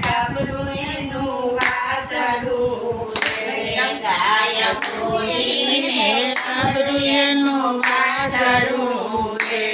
કાબરું એનું વાસરું રે ગાય ગોરીને કાબરું એનું વાસરું રે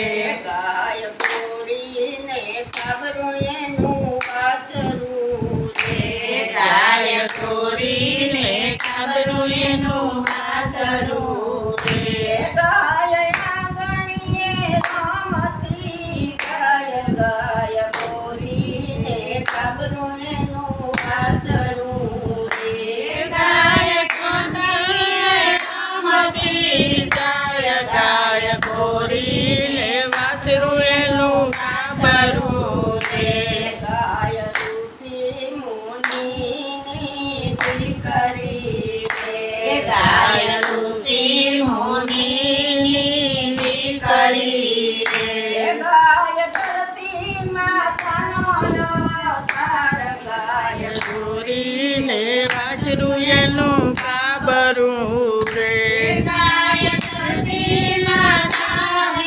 ગાય ગોરીને કાબરું એનું વાસરું રે ગાય ગોરીને કાબરું એનું વાસરું રે ગાય આંગણીએ રમતી ગાય ગાય ગોરીને કાબરું એનું વાસરું રે ગાય આંગણીએ રમતી ગાય ગાય ગોરીને વાસરું એનું કાબરું રે ગાય ઋષિ મુનિની દીકરી રે ગાય ઋષિ મુનિની દીકરી રે ગાય ધરતી માતાનો અવતાર ગાય ગોરીને વાસરું એનું કાબરું રે ગાય ધરતી માતાનો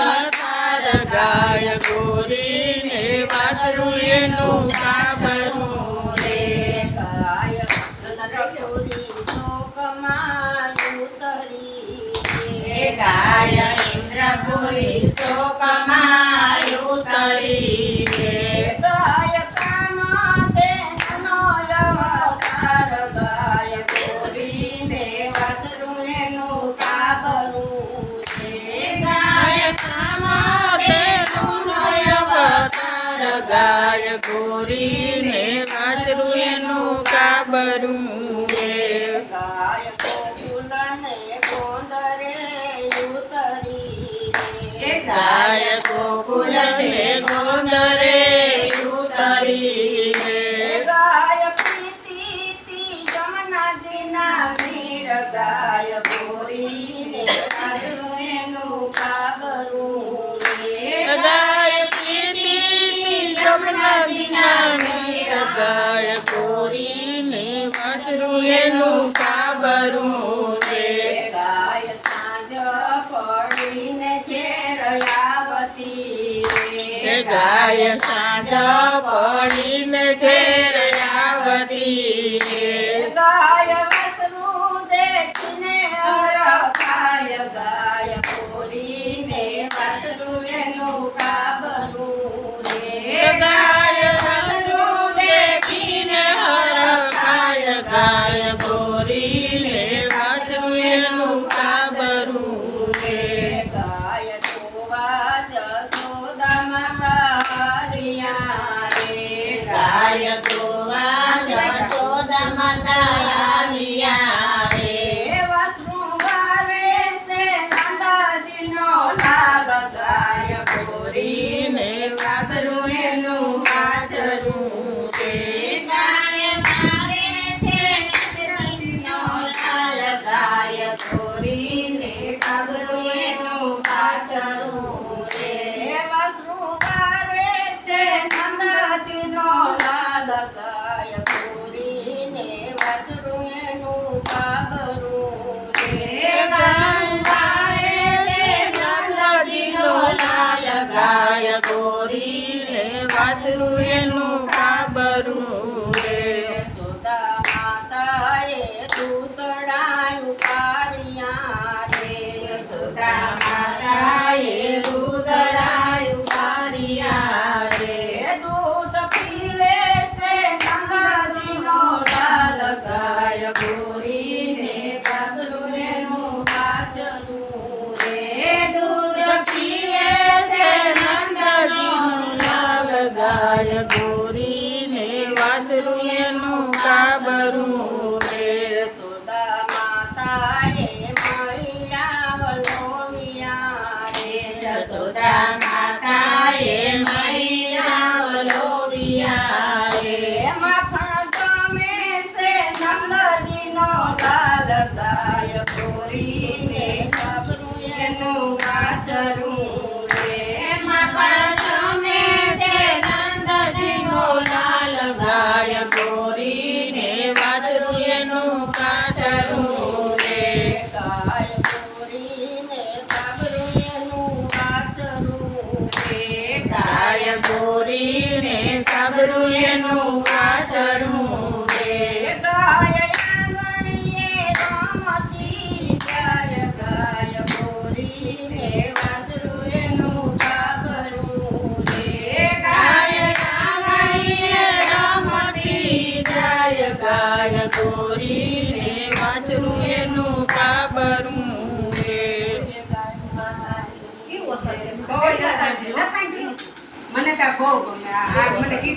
અવતાર ગાય ગોરીને વાસરું એનું કાબરું રે ગાય દશરથોરી શોકમાં ઉતરી રે ગાય ઇન્દ્રપુરી શોકમાં ઉતરી રે ગાય કામધેનુનો અવતાર ગાય ગોરીને વાસરું એનું કાબરું રે ગાય કામધેનુનો અવતાર ગાય ગોરીને વાસરું એનું કાબરું રે ગાય ગોકુલને ગોંદરે ઉતરી રે ગાય ગોકુલને ગોંદરે ઉતરી રે ગાય પ્રીતિથી જમનાજીના વીર ગાય ગોરીને વાસરું એનું કાબરું રે ગાય પ્રીતિથી જમનાજીના વીર ગાય ગોરીને વાસરું એનું કાબરું રે ગાય સાંજ પડીને ઘેર આવતી રે ગાય સાંજ પડીને ઘેર આવતી રે ગાય વાસરું દેખીને હરખાય ગાય ગોરીને વાસરું એનું કાબરું રે ગાય વાસરું દેખીને હરખાય ગાય ગોરીને વાસરું એનું કાબરું રે ગાય જોવા જશોદા માતા હાલિયા રે ગાય જોવા જશોદા માતા હાલિયા રે વાસરું વારે છે નંદજીનો લાલ ગાય ગોરીને વાસરું એનું વાસરું રે ગાય મારે છે નંદજીનો લાલ ગાય ગોરીને કાબરું એનું વાસરું રે વાસરું વારે છે નંદજીનો લાલ ગાય ગોરીને વાસરું એનું કાબરું રે વાસરું વારે છે નંદજીનો લાલ ગાય ગોરીને વાસરું એનું કાબરું રે યશોદા માતાએ દૂધડા ઉપાડ્યા રે યશોદા માતાએ દૂધડા ઉપાડ્યા રે દૂધ પીવે છે નંદજીનો લાલ ગાય ગોરીને વાસરું એનું વાસરું રે દૂધ પીવે છે નંદજીનો લાલ ગાય ગોરીને વાસરું એનું કાબરું રે યશોદા માતાએ મૈયા વલોવ્યા રે યશોદા માતાએ મૈયા વલોવ્યા રે માખણ જમે છે નંદજીનો લાલ ગાય ગોરીને કાબરું એનું વાસરું રે માખણ જમે છે નંદજીનો લાલ ગાય ગોરીને વાસરું એનું કાસરું રે ગાય ગોરીને કાબરું એનું વાસરું રે ગાય ગોરીને કાબરું એનું વાસણું રે ગાય આંગણીએ રમતી જાય ગાય બોલીને વાસરું એનું કાબરું રે ગાય આંગણીએ રમતી જાય ગાય ગોરીને વાછરું એનું કાબરું રે કેવું હશે મને ત્યાં બહુ ગમે આ મને કિસ્સા